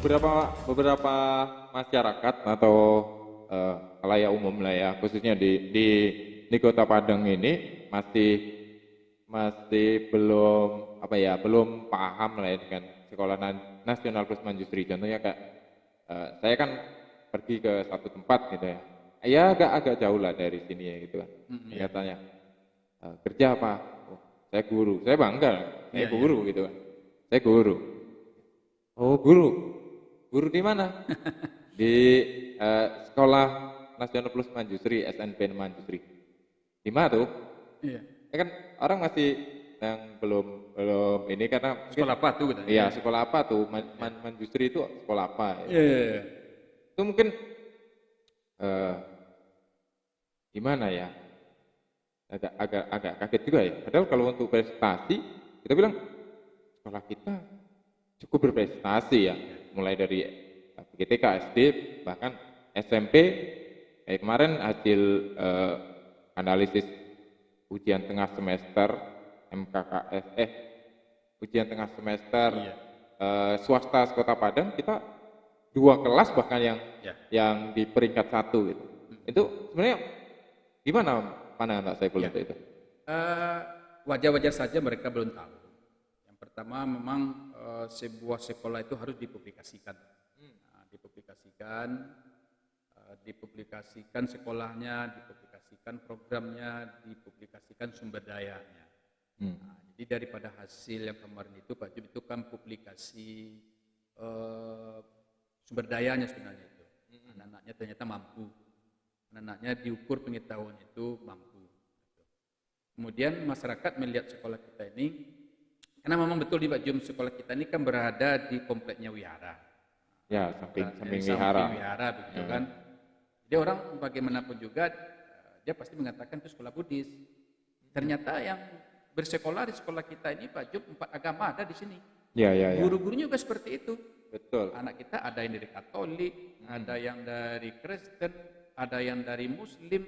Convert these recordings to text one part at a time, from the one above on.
beberapa masyarakat atau khalayak umum lah ya, khususnya di Kota Padang ini masih belum belum paham lah ya dengan sekolah nasional plus mandiri. Contohnya kayak saya kan pergi ke satu tempat gitu ya, ya agak jauh lah dari sini ya gitu kan. Saya tanya, kerja apa? Oh, saya guru. Saya bangga, saya guru gitu kan. Saya guru. Oh, guru. Guru di mana? Di Sekolah Nasional Plus Manjusri, SNP Manjusri. Di mana tuh? Iya. Ya kan orang masih yang belum ini karena mungkin, Sekolah apa tuh katanya? iya, sekolah apa tuh? Manjusri itu sekolah apa? Ya. Iya. Itu mungkin gimana ya? Agak kaget juga ya. Padahal kalau untuk prestasi kita bilang sekolah kita cukup berprestasi ya, mulai dari PGTK, SD, bahkan SMP. Kemarin hasil analisis ujian tengah semester MKKS, ujian tengah semester swasta Kota Padang, kita 2 kelas bahkan yang di peringkat 1 gitu. Itu sebenarnya gimana pandangan Pak Saiful untuk itu? Wajar-wajar saja mereka belum tahu. Yang pertama memang sebuah sekolah itu harus dipublikasikan. Dipublikasikan sekolahnya, dipublikasikan programnya, dipublikasikan sumber dayanya. Jadi daripada hasil yang kemarin itu Pak Jum, itu kan publikasi sumber dayanya sebenarnya itu. Anak-anaknya ternyata mampu. Anak-anaknya diukur pengetahuan itu mampu. Kemudian masyarakat melihat sekolah kita ini, karena memang betul di Pak Jum, sekolah kita ini kan berada di kompleknya wihara. Ya, samping wihara begitu kan. Jadi orang bagaimanapun juga dia pasti mengatakan itu sekolah Buddhis. Ternyata yang bersekolah di sekolah kita ini Pak Jum 4 agama ada di sini. Ya. Guru-gurunya juga seperti itu. Betul. Anak kita ada yang dari Katolik, ada yang dari Kristen, ada yang dari Muslim,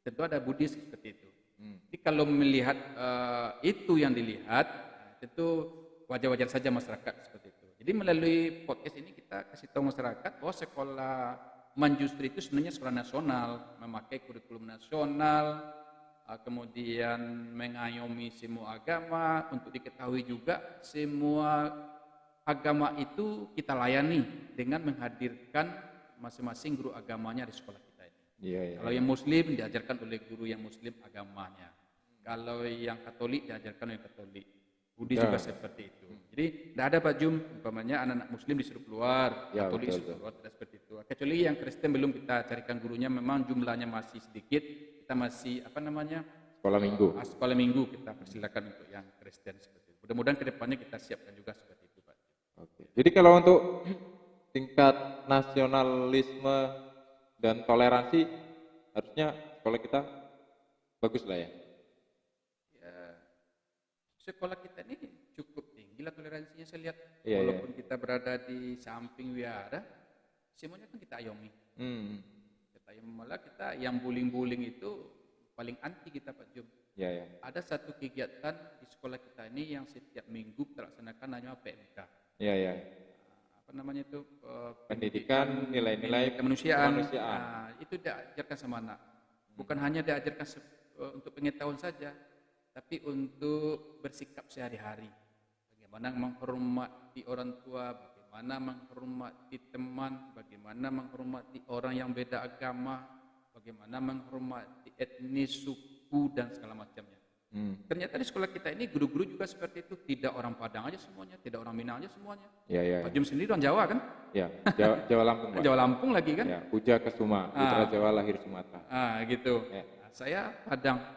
tentu ada Buddhis seperti itu. Jadi kalau melihat itu yang dilihat, tentu wajar-wajar saja masyarakat seperti itu. Jadi melalui podcast ini kita kasih tahu masyarakat bahwa sekolah Manjusri itu sebenarnya sekolah nasional, memakai kurikulum nasional, kemudian mengayomi semua agama. Untuk diketahui juga semua agama itu kita layani dengan menghadirkan masing-masing guru agamanya di sekolah kita ini. Kalau yang Muslim diajarkan oleh guru yang Muslim agamanya. Kalau yang Katolik diajarkan oleh Katolik. Buddhis juga seperti itu. Jadi tidak ada Pak Jum, umpamanya anak-anak Muslim disuruh keluar, Katolik disuruh keluar, tidak seperti itu. Kecuali yang Kristen belum kita carikan gurunya, memang jumlahnya masih sedikit. Kita masih sekolah minggu. Sekolah minggu kita persilakan untuk yang Kristen seperti itu. Mudah-mudahan kedepannya kita siapkan juga seperti itu Pak. Oke. Jadi kalau untuk tingkat nasionalisme dan toleransi harusnya sekolah kita bagus lah ya. Sekolah kita ini cukup tinggi lah toleransinya saya lihat. Walaupun kita berada di samping wihara, semuanya kan kita ayomi. Kita ayomi, malah kita yang bullying itu paling anti kita Pak Jum. Ada satu kegiatan di sekolah kita ini yang setiap minggu kita laksanakan namanya PMK. Apa namanya itu? Pendidikan nilai-nilai kemanusiaan. Itu diajarkan sama anak. Bukan hanya diajarkan untuk pengetahuan saja, tapi untuk bersikap sehari-hari. Bagaimana menghormati orang tua, bagaimana menghormati teman, bagaimana menghormati orang yang beda agama, bagaimana menghormati etnis, suku, dan segala macamnya. Ternyata di sekolah kita ini guru-guru juga seperti itu. Tidak orang Padang aja semuanya, tidak orang Minang aja semuanya. Pak Jum sendiri orang Jawa kan? Jawa Lampung Pak. Jawa Lampung lagi kan? Puja Kesuma, putra Jawa lahir Sumatera. Gitu. Saya Padang.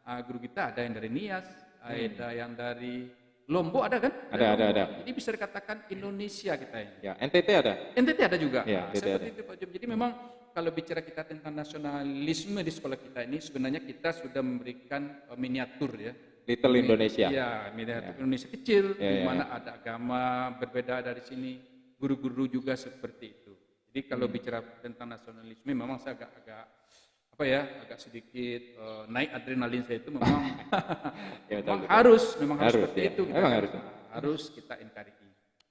Guru kita ada yang dari Nias, ada yang dari Lombok ada kan? Ada. Jadi bisa dikatakan Indonesia kita ini. NTT ada? NTT ada juga. Seperti itu Pak Jum. Jadi memang kalau bicara kita tentang nasionalisme di sekolah kita ini, sebenarnya kita sudah memberikan miniatur ya. Little Indonesia. Miniatur Indonesia kecil, di mana ada agama berbeda dari sini, guru-guru juga seperti itu. Jadi kalau bicara tentang nasionalisme, memang saya agak sedikit naik adrenalin saya itu memang harus seperti itu. Harus kita encourage.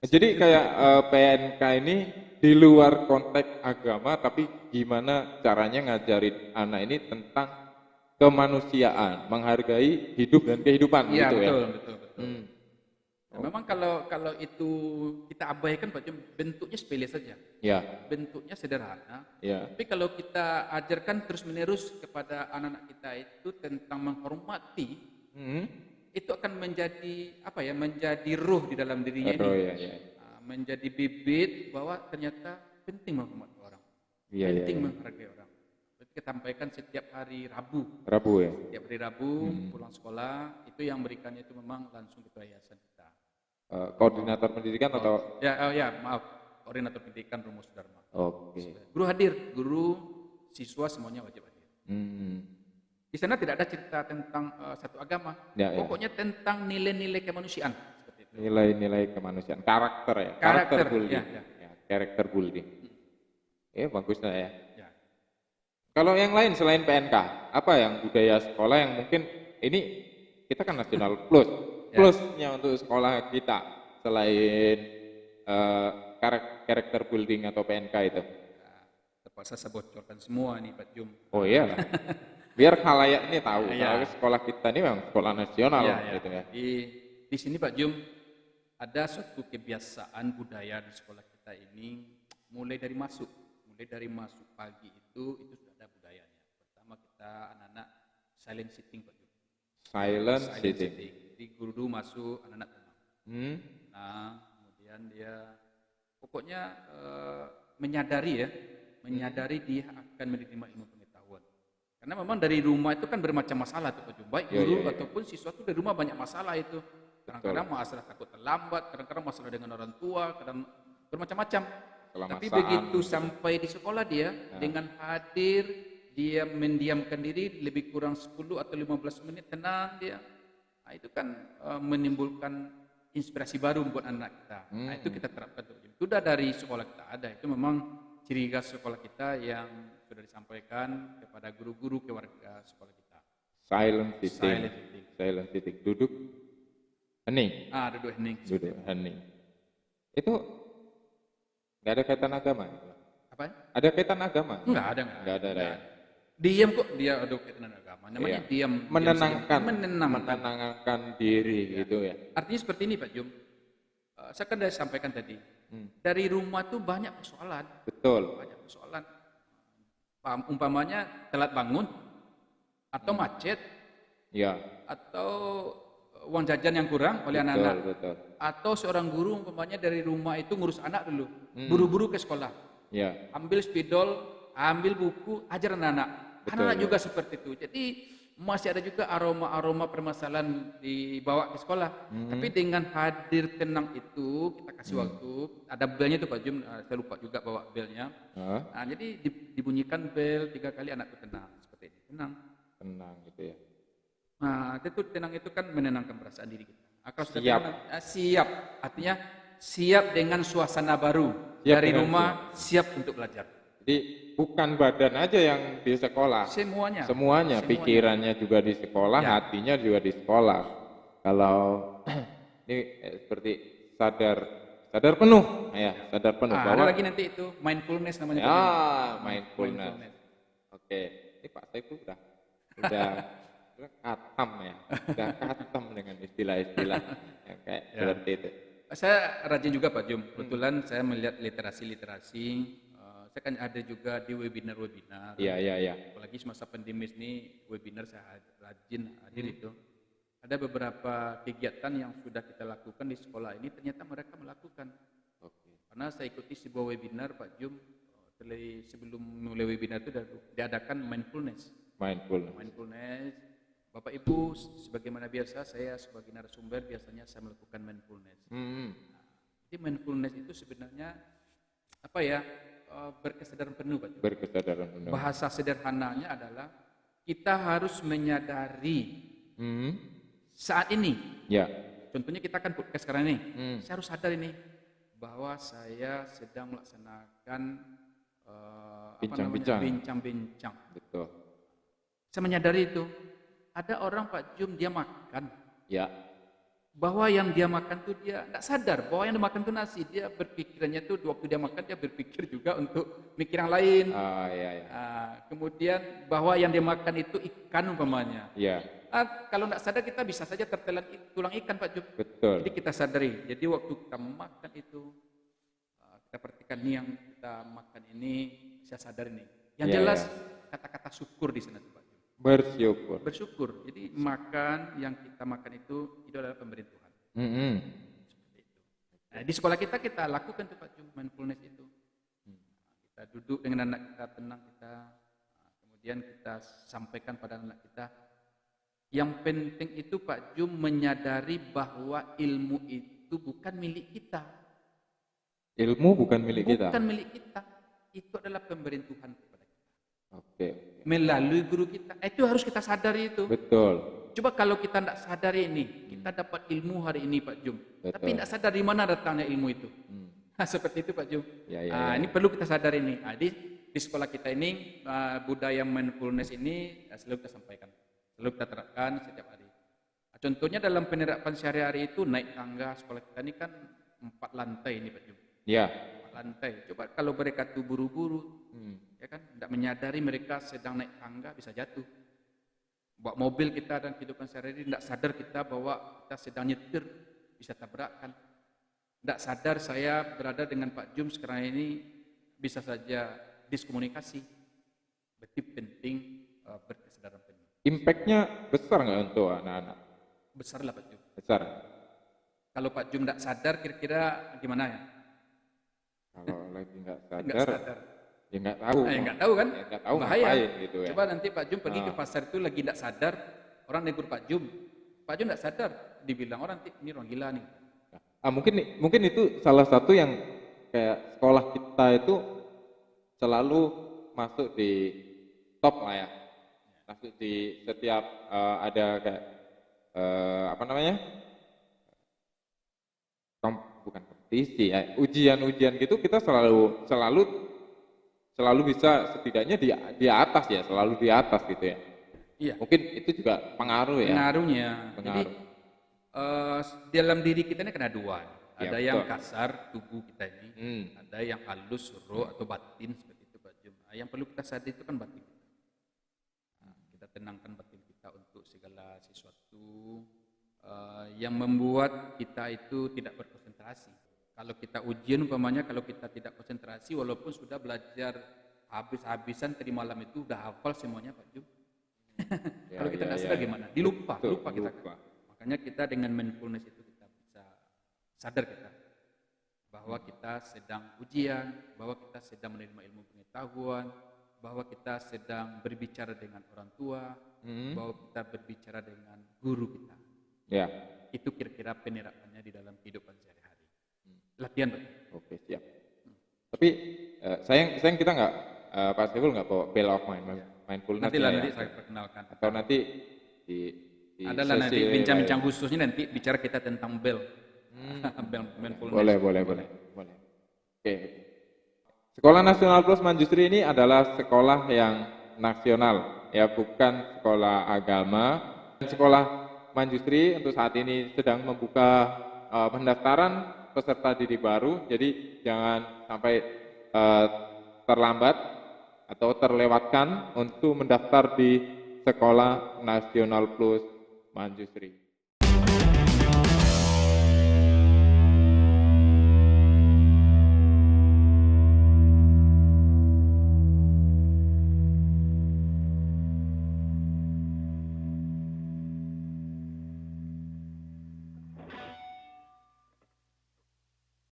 Jadi kayak PNK ini di luar konteks agama, tapi gimana caranya ngajarin anak ini tentang kemanusiaan, menghargai hidup dan kehidupan Iya, gitu ya. betul, betul, betul. Hmm. Nah, memang kalau itu kita abaikan Pak Jum, bentuknya sepele saja. Ya, Bentuknya sederhana. ya. Tapi kalau kita ajarkan terus-menerus kepada anak-anak kita itu tentang menghormati, Hmm. itu akan menjadi apa ya? Menjadi ruh di dalam dirinya Aduh, ini. ya, ya. Menjadi bibit bahwa ternyata penting menghormati orang. Iya, iya, Penting iya. menghargai orang. Berarti kita sampaikan setiap hari Rabu. Rabu ya. Setiap hari Rabu pulang sekolah, itu yang berikannya itu memang langsung ketua yayasan kita. Koordinator pendidikan atau? Ya, maaf. Koordinator pendidikan Romo Sudarma. Oke. Guru hadir, guru, siswa semuanya wajib hadir. Hmm. Di sana tidak ada cerita tentang satu agama. Ya, ya. Pokoknya tentang nilai-nilai kemanusiaan. Seperti itu. Nilai-nilai kemanusiaan, karakter ya. Karakter, building. ya. Ya, karakter building. Bagus lah ya. Ya. Kalau yang lain selain PNK, apa yang budaya sekolah yang mungkin ini kita kan nasional plus, plusnya untuk sekolah kita selain karakter building atau PNK itu? Terpaksa saya bocorkan semua nih Pak Jum. Oh iya lah, biar khalayak ini tahu Iya. kalau sekolah kita ini memang sekolah nasional gitu ya. Di sini Pak Jum ada suatu kebiasaan budaya di sekolah kita ini mulai dari masuk pagi itu sudah ada budayanya. Pertama kita anak-anak silent sitting Pak Jum. Silent sitting. Jadi guru masuk anak-anak tenang. Nah, kemudian dia pokoknya menyadari dia akan menerima ilmu pengetahuan. Karena memang dari rumah itu kan bermacam masalah tuh Pak Jum. Baik guru ataupun siswa itu dari rumah banyak masalah itu. Kadang-kadang masalah takut terlambat, kadang-kadang masalah dengan orang tua, kadang bermacam-macam. Tapi begitu sampai di sekolah dia dengan hadir, dia mendiamkan diri lebih kurang 10 atau 15 menit tenang dia. Nah, itu kan menimbulkan inspirasi baru buat anak kita. Nah, itu kita terapkan. Itu sudah dari sekolah kita ada. Itu memang ciri khas sekolah kita yang sudah disampaikan kepada guru-guru ke warga sekolah kita. Silent sitting. Duduk hening. Duduk hening. Duduk hening. Itu nggak ada kaitan agama. Apa? Ada kaitan agama? Enggak ada. Ya. Diam kok, dia ada kaitan agama. Namanya diam. Menenangkan diri gitu ya. Artinya seperti ini Pak Jum. Saya kan sudah sampaikan tadi. Dari rumah tuh banyak persoalan. Betul. Banyak persoalan. Umpamanya telat bangun atau macet. Ya. Atau uang jajan yang kurang oleh anak-anak. Betul. Atau seorang guru umpamanya dari rumah itu ngurus anak dulu. Buru-buru ke sekolah. Ya. Ambil spidol, ambil buku, ajar anak-anak. Anak-anak juga seperti itu. Jadi masih ada juga aroma-aroma permasalahan dibawa ke sekolah. Tapi dengan hadir tenang itu, kita kasih waktu. Ada belnya itu Pak Jum, saya lupa juga bawa belnya. Nah, jadi dibunyikan bel 3 kali anak itu tenang. Seperti ini, tenang gitu ya. Nah, itu tenang itu kan menenangkan perasaan diri kita. Kalau sudah Siap. tenang, siap. Artinya siap dengan suasana baru. Dari rumah, siap untuk belajar. Jadi bukan badan aja yang di sekolah. Semuanya. Pikirannya juga di sekolah, hatinya juga di sekolah. Kalau ini seperti sadar penuh, sadar penuh. Ada lagi nanti itu mindfulness namanya. Mindfulness. Oke, ini Pak Saiful udah katam ya, udah katam dengan istilah-istilah yang kayak seperti itu. Saya rajin juga Pak Jum. Kebetulan saya melihat literasi. Saya kan ada juga di webinar. Iya. Apalagi semasa pandemi ini webinar saya rajin hadir itu. Ada beberapa kegiatan yang sudah kita lakukan di sekolah ini ternyata mereka melakukan. Karena saya ikuti sebuah webinar Pak Jum. Sebelum mulai webinar itu diadakan mindfulness. Bapak Ibu, sebagaimana biasa saya sebagai narasumber biasanya saya melakukan mindfulness. Jadi mindfulness itu sebenarnya berkesadaran penuh, Pak. Bahasa sederhananya adalah kita harus menyadari saat ini. Ya. Contohnya kita kan podcast sekarang ini. Saya harus sadar ini bahwa saya sedang melaksanakan bincang-bincang. Betul. Saya menyadari itu. Ada orang Pak Jum dia makan. Ya. bahwa yang dia makan tuh dia tidak sadar bahwa yang dia makan tuh nasi. Dia berpikirannya tuh waktu dia makan dia berpikir juga untuk mikir yang lain. Oh iya, iya. Kemudian bahwa yang dia makan itu ikan umpamanya. Iya, Kalau tidak sadar kita bisa saja tertelan tulang ikan Pak Jum. betul. Jadi kita sadari. Jadi waktu kita makan itu kita perhatikan nih yang kita makan ini, saya sadar nih. Yang Iya, jelas iya. kata-kata syukur di sana tuh Pak Jum. Bersyukur. Bersyukur. Jadi makan yang kita makan itu adalah pemberian Tuhan. Mm-mm. Seperti itu. Nah, di sekolah kita lakukan tuh Pak Jum, mindfulness itu. Kita duduk dengan anak kita, tenang kita, kemudian kita sampaikan pada anak kita. Yang penting itu Pak Jum menyadari bahwa ilmu itu bukan milik kita. Ilmu bukan milik kita. Bukan milik kita. Itu adalah pemberian Tuhan kepada kita. Oke. Melalui guru kita. Itu harus kita sadari itu. Betul. Coba kalau kita tidak sadari ini, kita dapat ilmu hari ini Pak Jum. Betul. Tapi tidak sadar di mana datangnya ilmu itu. Seperti itu Pak Jum. Ya. Ini perlu kita sadari ini. Di sekolah kita ini budaya mindfulness ini selalu kita sampaikan, selalu kita terapkan setiap hari. Contohnya dalam penerapan sehari-hari itu naik tangga sekolah kita ini kan 4 lantai ini Pak Jum. Ya. 4 lantai. Coba kalau mereka tuh buru-buru, ya kan, tidak menyadari mereka sedang naik tangga bisa jatuh. Bawa mobil kita dan kehidupan sehari-hari tidak sadar kita bahwa kita sedang nyetir bisa tabrakan. Tidak sadar saya berada dengan Pak Jum sekarang ini bisa saja diskomunikasi. Berarti penting berkesadaran penuh. Impact-nya besar nggak untuk anak-anak? Besar lah Pak Jum. Besar. Kalau Pak Jum tidak sadar kira-kira gimana ya? Kalau lagi nggak Nggak sadar, sadar. ya nggak tahu. Ya nggak tahu kan? Ya, nggak tahu Bahaya. ngapain gitu ya. Coba nanti Pak Jum pergi ke pasar itu lagi tidak sadar, orang negur Pak Jum. Pak Jum tidak sadar, dibilang orang ini orang gila nih. Mungkin itu salah satu yang kayak sekolah kita itu selalu masuk di top lah ya. Masuk di setiap ada kayak apa namanya? Bukan kompetisi ya, ujian-ujian gitu kita selalu bisa setidaknya di atas ya, selalu di atas gitu ya. Iya. Mungkin itu juga pengaruh ya. Pengaruhnya. Jadi Pengaruh. dalam diri kita ini kena dua. Ya, Ada yang betul. kasar tubuh kita ini, ada yang halus roh atau batin seperti itu Pak Jum. Yang perlu kita sadari itu kan batin kita. Kita tenangkan batin kita untuk segala sesuatu yang membuat kita itu tidak berkonsentrasi. Kalau kita ujian umpamanya, kalau kita tidak konsentrasi walaupun sudah belajar habis-habisan tadi malam itu udah hafal semuanya Pak Jum. Kalau kita tidak sadar gimana? Lupa kita. Makanya kita dengan mindfulness itu kita bisa sadar kita bahwa kita sedang ujian, bahwa kita sedang menerima ilmu pengetahuan, bahwa kita sedang berbicara dengan orang tua, bahwa kita berbicara dengan guru kita. Ya. Itu kira-kira penerapannya di dalam kehidupan sehari-hari. Latihan Pak. Oke, siap. Tapi sayang kita nggak Pak Saiful nggak bawa bell of mindfulness. Nanti ya. saya perkenalkan. Atau nanti di adalah nanti sesi bincang-bincang khususnya nanti bicara kita tentang bell. Bell mindfulness. Boleh. Oke. Sekolah Nasional Plus Manjusri ini adalah sekolah yang nasional, ya bukan sekolah agama. Sekolah Manjusri untuk saat ini sedang membuka pendaftaran peserta didik baru, jadi jangan sampai terlambat atau terlewatkan untuk mendaftar di Sekolah Nasional Plus Manjusri.